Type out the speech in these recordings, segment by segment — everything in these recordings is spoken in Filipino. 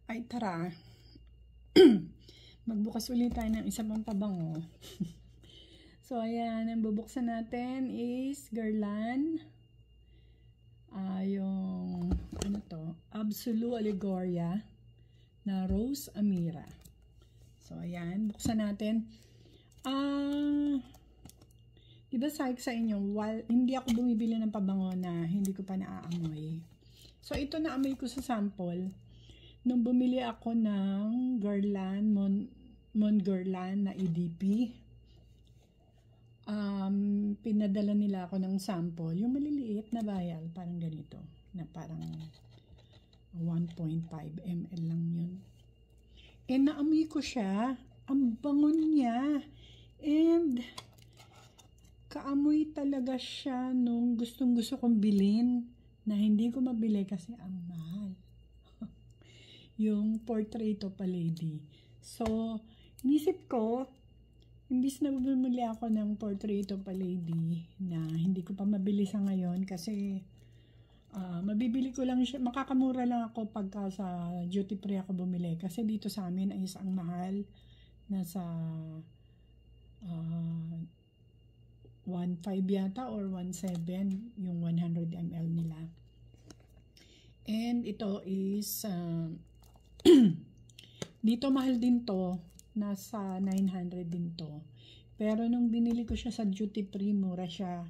Ay tara, magbukas ulit tayo ng isa pang pabango. So ayan, ang bubuksan natin is Guerlain. Yung ano to, Absolute Allegoria na Rose Amira. So ayan, buksan natin. Diba sabi ko sa inyo, while hindi ako bumibili ng pabango na hindi ko pa naaamoy. So ito naamoy ko sa sample. Nung bumili ako ng Guerlain, Mon Guerlain na EDP, pinadala nila ako ng sample. Yung maliliit na vial, parang ganito. Na parang 1.5 ml lang yun. And naamoy ko siya. Ang bango niya. And kaamoy talaga siya nung gustong gusto kong bilhin na hindi ko mabili kasi ang mahal. Yung Portrait of a Lady. So, inisip ko, imbis na bumili ako ng Portrait of a Lady na hindi ko pa mabili sa ngayon kasi mabibili ko lang siya, makakamura lang ako pagka sa duty free ako bumili kasi dito sa amin ay isang mahal, nasa 1.5 yata or 1.7 yung 100 ml nila. And ito is dito mahal din to, nasa 900 din to. Pero nung binili ko siya sa duty free, mura siya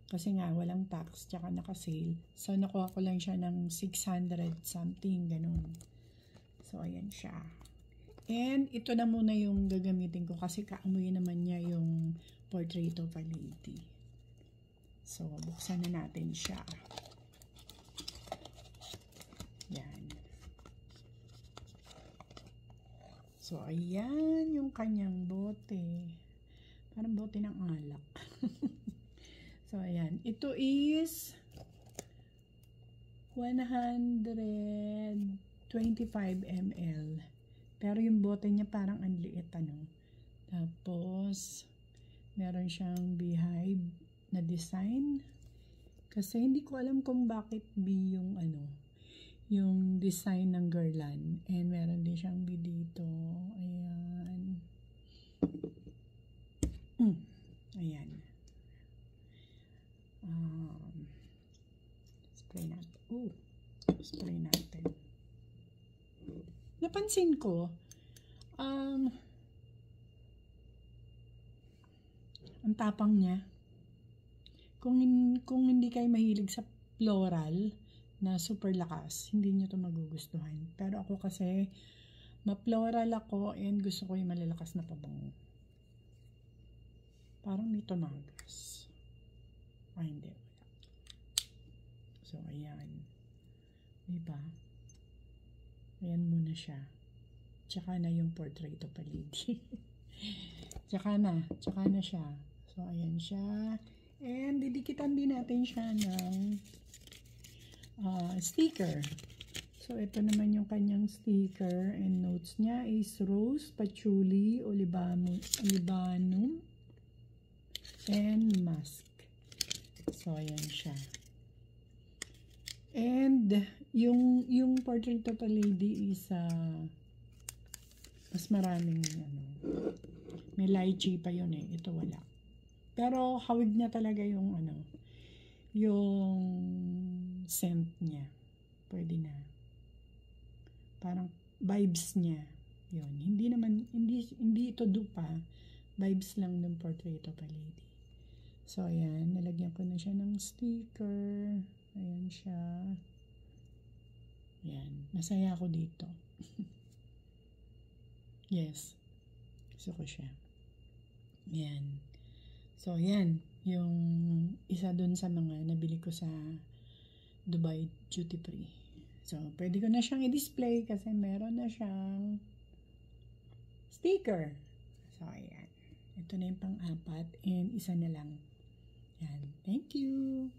kasi nga walang tax tsaka naka-sale. So nakuha ko lang siya ng 600 something ganun. So ayan siya. And ito na muna yung gagamitin ko kasi kaamoy naman niya yung Portrait of a Lady. So buksan na natin siya. Yan. So ayan yung kanyang bote. Parang bote ng alak. So ayan. Ito is 125 ml. Pero yung bote niya parang ang liit, ano. Tapos meron siyang beehive na design. Kasi hindi ko alam kung bakit bee yung ano, yung design ng Guerlain. And meron din siyang bee dito. Ayan. Ayan. Spray natin. Spray natin. Napansin ko, ang tapang niya. Kung hindi kayo mahilig sa floral na super lakas, hindi nyo to magugustuhan. Pero ako kasi, ma-floral ako and gusto ko yung malalakas na pabango. Parang may tumagas. Ay, hindi. So, ayan. Diba? Ayan muna siya. Tsaka na yung Portrait of a Lady. Tsaka na siya. So, ayan siya. And, didikitan din natin siya ng sticker. So, ito naman yung kanyang sticker. And notes niya is rose, patchouli, olibanum, and musk. So, ayan siya. And, yung Portrait of a Lady is mas maraming may lychee pa yun eh. Ito wala. Pero hawig niya talaga yung yung scent niya. Pwede na. Parang vibes niya. Yun. Hindi ito dupa. Vibes lang ng Portrait of a Lady. So ayan, nalagyan ko na siya ng sticker. Ayan siya. Ayan. Masaya ako dito. Yes. Gusto ko siya. Ayan. So, ayan. Yung isa dun sa mga nabili ko sa Dubai Duty Free. So, pwede ko na siyang i-display kasi meron na siyang sticker. So, ayan. Ito na yung pang-apat and isa na lang. Ayan. Thank you.